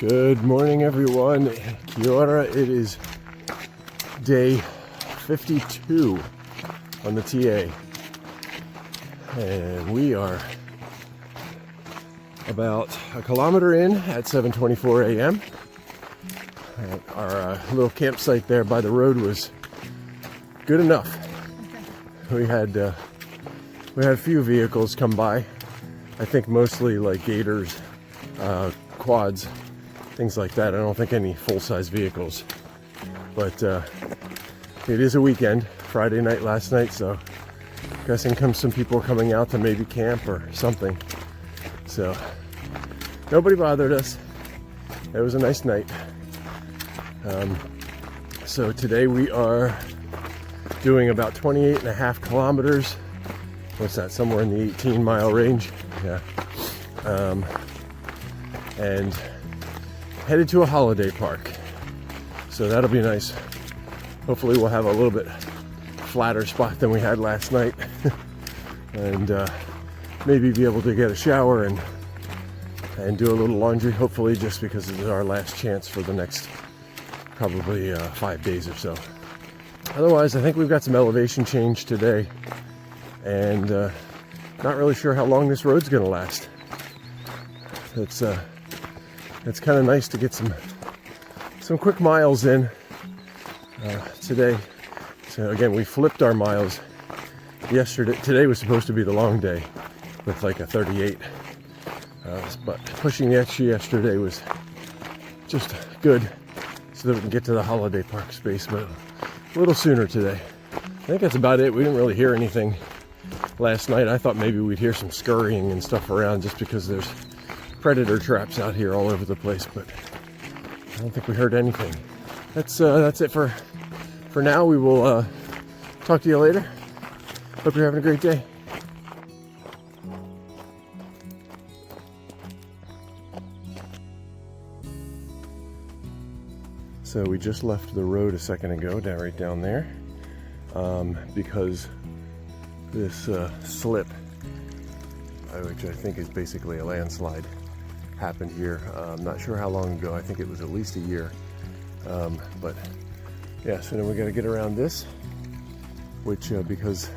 Good morning, everyone. Kia ora. It is day 52 on the TA, and we are about a kilometer in at 7:24 a.m. Our little campsite there by the road was good enough. We had a few vehicles come by. I think mostly like gators, quads, things like that. I don't think any full-size vehicles, but it is a weekend, Friday night last night, so guessing some people coming out to maybe camp or something. So nobody bothered us. It was a nice night. So today we are doing about 28 and a half kilometers. What's that? Somewhere in the 18-mile range. Yeah. And headed to a holiday park. So that'll be nice. Hopefully we'll have a little bit flatter spot than we had last night. And maybe be able to get a shower and do a little laundry, hopefully, just because it is our last chance for the next probably 5 days or so. Otherwise, I think we've got some elevation change today, and not really sure how long this road's gonna last. It's kind of nice to get some quick miles in today. So again, we flipped our miles yesterday. Today was supposed to be the long day with like a 38, but pushing the extra yesterday was just good, so that we can get to the holiday park space but a little sooner today. I think that's about it. We didn't really hear anything last night. I thought maybe we'd hear some scurrying and stuff around just because there's predator traps out here all over the place, but I don't think we heard anything. That's it for now. We will talk to you later. Hope you're having a great day. So we just left the road a second ago, right down there, because this slip, which I think is basically a landslide, happened here. I'm not sure how long ago. I think it was at least a year. But yeah, so then we got to get around this, which because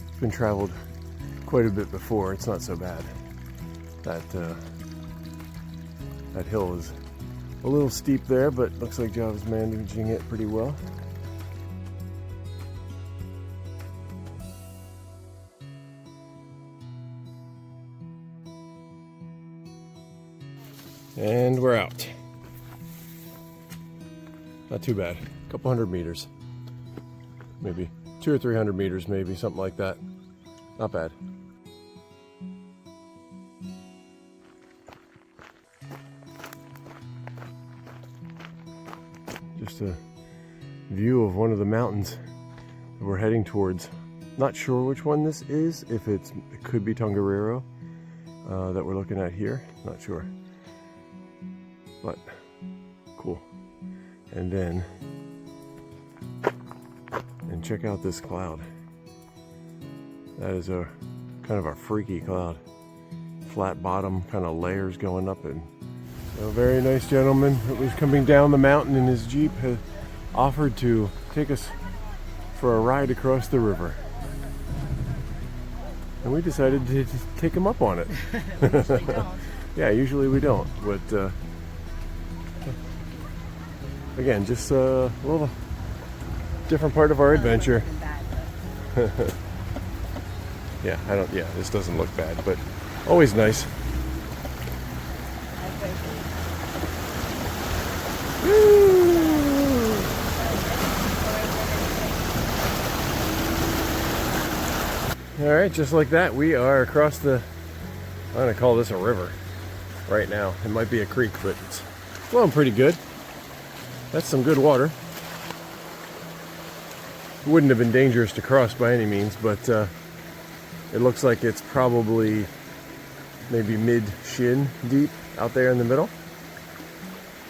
it's been traveled quite a bit before, it's not so bad. That hill is a little steep there, but looks like Java's managing it pretty well. And we're out. Not too bad. A couple hundred meters. Maybe 200 or 300 meters, maybe something like that. Not bad. Just a view of one of the mountains that we're heading towards. Not sure which one this is. If it could be Tongariro that we're looking at here. Not sure. But cool. And then check out this cloud. That is a kind of a freaky cloud. Flat bottom, kind of layers going up, and a very nice gentleman that was coming down the mountain in his Jeep had offered to take us for a ride across the river. And we decided to take him up on it. Usually don't. Yeah, usually we don't, but again, just a little different part of our adventure. Yeah, this doesn't look bad, but always nice. All right, just like that, we are across the, I'm gonna call this a river right now. It might be a creek, but it's flowing pretty good. That's some good water. It wouldn't have been dangerous to cross by any means, but it looks like it's probably maybe mid-shin deep out there in the middle.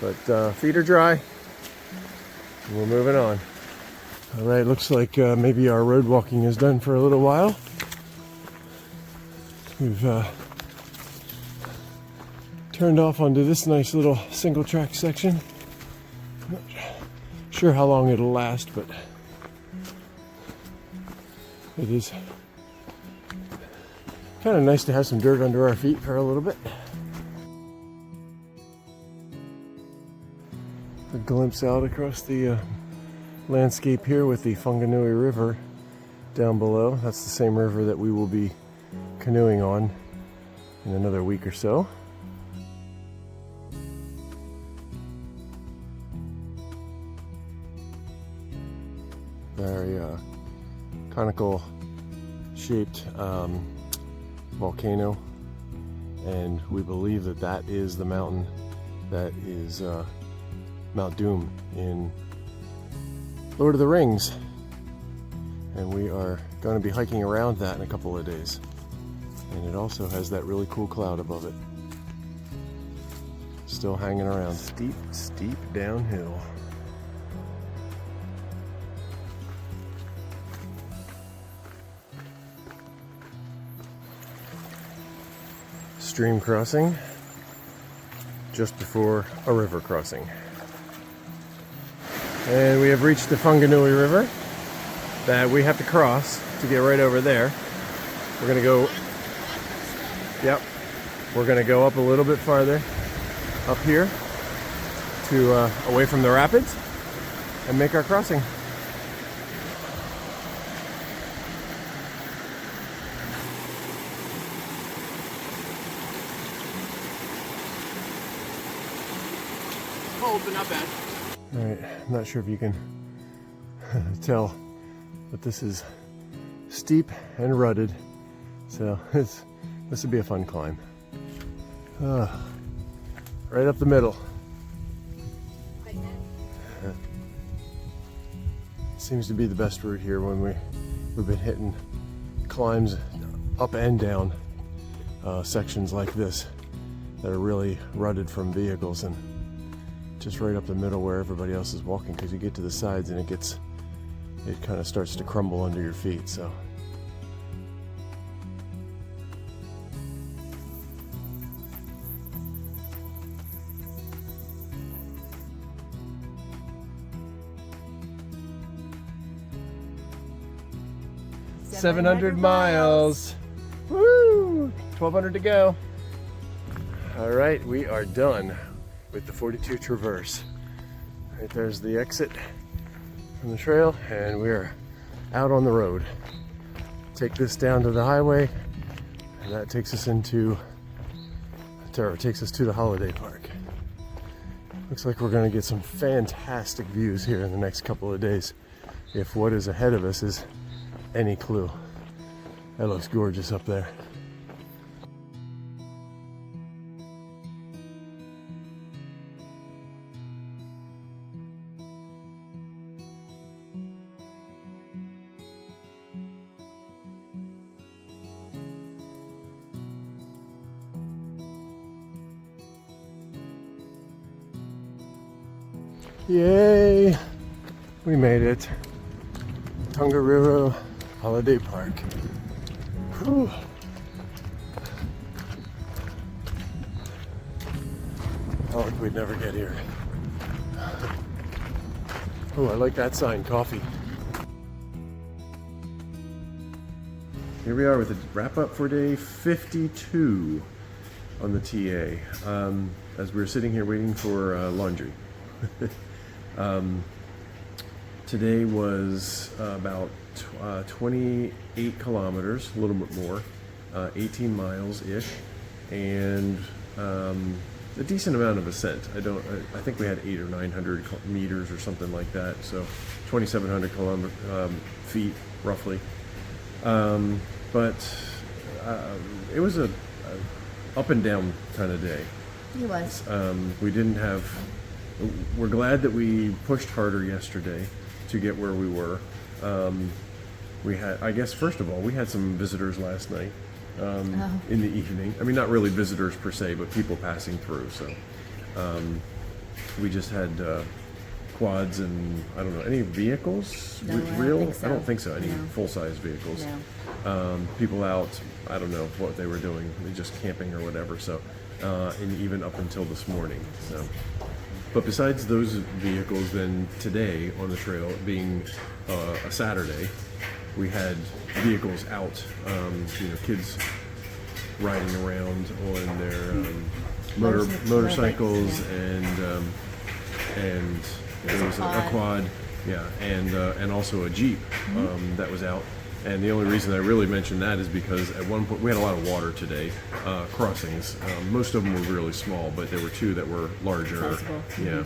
But feet are dry. We're moving on. All right, looks like maybe our road walking is done for a little while. We've turned off onto this nice little single track section. Not sure how long it'll last, but it is kind of nice to have some dirt under our feet for a little bit. A glimpse out across the landscape here with the Tongariro River down below. That's the same river that we will be canoeing on in another week or so. Very conical shaped volcano, and we believe that that is the mountain that is Mount Doom in Lord of the Rings, and we are going to be hiking around that in a couple of days. And it also has that really cool cloud above it, still hanging around. Steep downhill. Stream crossing just before a river crossing. And we have reached the Tongariro River that we have to cross to get right over there. We're gonna go, yep, we're gonna go up a little bit farther up here to away from the rapids and make our crossing. Cold, but not bad. All right, I'm not sure if you can tell, but this is steep and rutted, so this would be a fun climb. Right up the middle. Seems to be the best route here when we've been hitting climbs up and down sections like this that are really rutted from vehicles, and just right up the middle where everybody else is walking, because you get to the sides and it kind of starts to crumble under your feet. So $700 miles. Woo! 1,200 to go. All right, we are done with the 42 Traverse. Right there's the exit from the trail, and we're out on the road. Take this down to the highway, and that takes us to the holiday park. Looks like we're going to get some fantastic views here in the next couple of days, if what is ahead of us is any clue. That looks gorgeous up there. Yay! We made it. Tongariro Holiday Park. Whew. Felt like we'd never get here. Oh, I like that sign, coffee. Here we are with a wrap up for day 52 on the TA. As we're sitting here waiting for laundry. Today was about 28 kilometers, a little bit more, 18 miles-ish, and a decent amount of ascent. I think we had 800 or 900 meters or something like that, so 2,700 feet roughly. But it was a up and down kind of day. It was. We didn't have. We're glad that we pushed harder yesterday to get where we were. We had, I guess, first of all, we had some visitors last night in the evening. I mean, not really visitors per se, but people passing through. So we just had quads and, I don't know, any vehicles? No, I don't think so. Any No. full-size vehicles. No. People out, I don't know what they were doing, just camping or whatever. So and even up until this morning. So, but besides those vehicles, then today on the trail, being a Saturday, we had vehicles out. Kids riding around on their motorcycles, and there was a quad, yeah, and also a Jeep that was out. And the only reason I really mentioned that is because at one point we had a lot of water today, crossings. Most of them were really small, but there were two that were larger. Sizable. Yeah.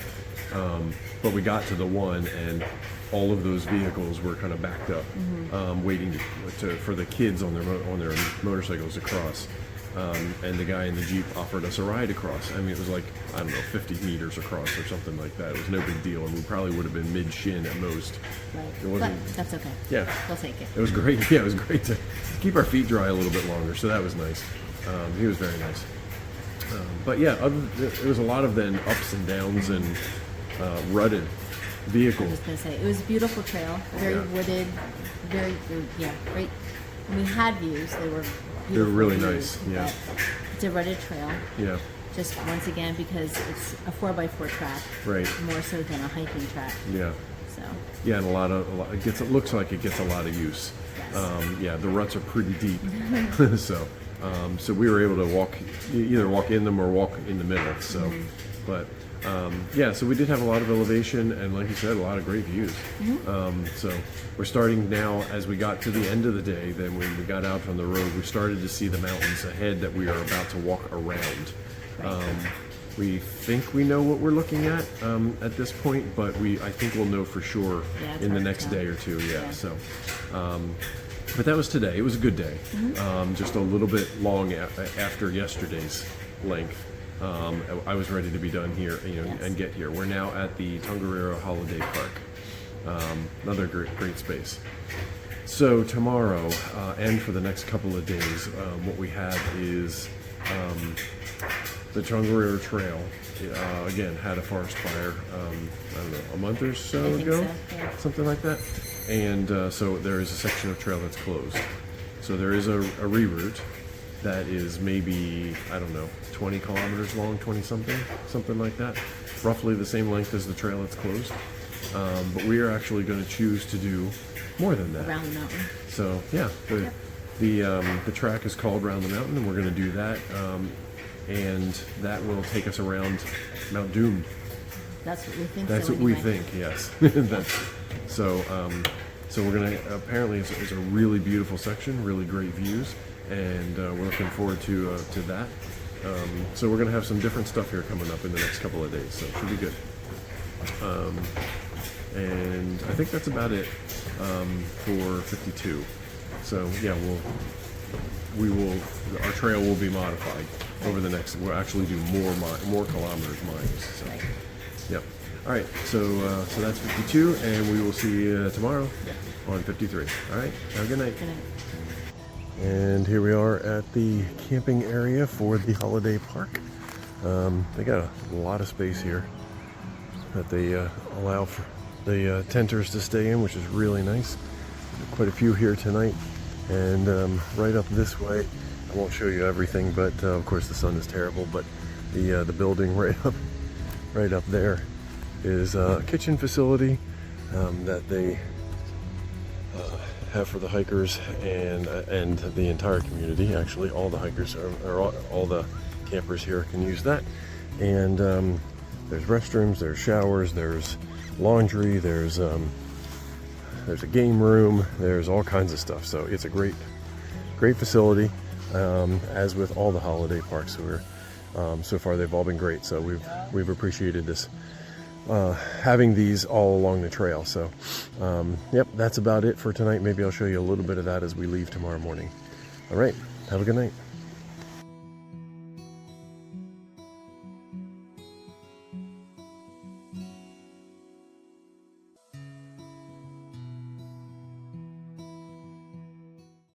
But we got to the one, and all of those vehicles were kind of backed up, waiting for the kids on their motorcycles to cross. And the guy in the Jeep offered us a ride across. I mean, it was like, I don't know, 50 meters across or something like that. It was no big deal, and we probably would have been mid-shin at most. Right. It wasn't, But that's okay. yeah. We'll take it. It was great. Yeah, it was great to keep our feet dry a little bit longer, so that was nice. He was very nice. But yeah, it was a lot of then ups and downs and rutted I vehicles. was going to say, it was a beautiful trail, very wooded, great. And we had views. They were beautiful. They were really views, nice, yeah. but it's a rutted trail. Yeah, Just once again, because it's a 4x4 track, right. more so than a hiking track. Yeah. So, Yeah, and it looks like it gets a lot of use. yes. Yeah, the ruts are pretty deep, so we were able to either walk in them or walk in the middle. So, but so we did have a lot of elevation, and like you said, a lot of great views. So we're starting now, as we got to the end of the day, then when we got out from the road, we started to see the mountains ahead that we are about to walk around. We think we know what we're looking at this point, but I think we'll know for sure Yeah, in the hard to next tell. day or two. Yeah. Yeah. So, but that was today. It was a good day. Just a little bit long after yesterday's length. I was ready to be done here, Yes. and get here. We're now at the Tongariro Holiday Park. Another great space. So tomorrow and for the next couple of days, what we have is the Tongariro Trail. Again, had a forest fire, I don't know, a month or so I think ago, so, yeah. something like that. And so there is a section of trail that's closed. So there is a reroute that is maybe, I don't know, 20 kilometers long, 20 something like that. Roughly the same length as the trail that's closed. But we are actually going to choose to do more than that. Around the mountain. So yeah, the track is called Round the Mountain, and we're going to do that. And that will take us around Mount Doom. That's what we think. That's so what we anyway. think, yes. So we're gonna, apparently it's a really beautiful section, really great views, and we're looking forward to that. So we're gonna have some different stuff here coming up in the next couple of days, so it should be good. And I think that's about it for 52. So yeah, our trail will be modified over the next. We'll actually do more kilometers, miles. So. Right. Yep. All right. So that's 52, and we will see you tomorrow on 53. All right. Have a good night. Good night. And here we are at the camping area for the holiday park. They got a lot of space here that they allow for the tenters to stay in, which is really nice. Quite a few here tonight. And right up this way, I won't show you everything, but of course the sun is terrible, but the building right up there is a kitchen facility that they have for the hikers and the entire community. Actually, all the hikers or all the campers here can use that. And there's restrooms, there's showers, there's laundry, there's a game room, there's all kinds of stuff. So it's a great facility, as with all the holiday parks. So far they've all been great. So we've appreciated this, having these all along the trail. So yep, that's about it for tonight. Maybe I'll show you a little bit of that as we leave tomorrow morning. All right, have a good night.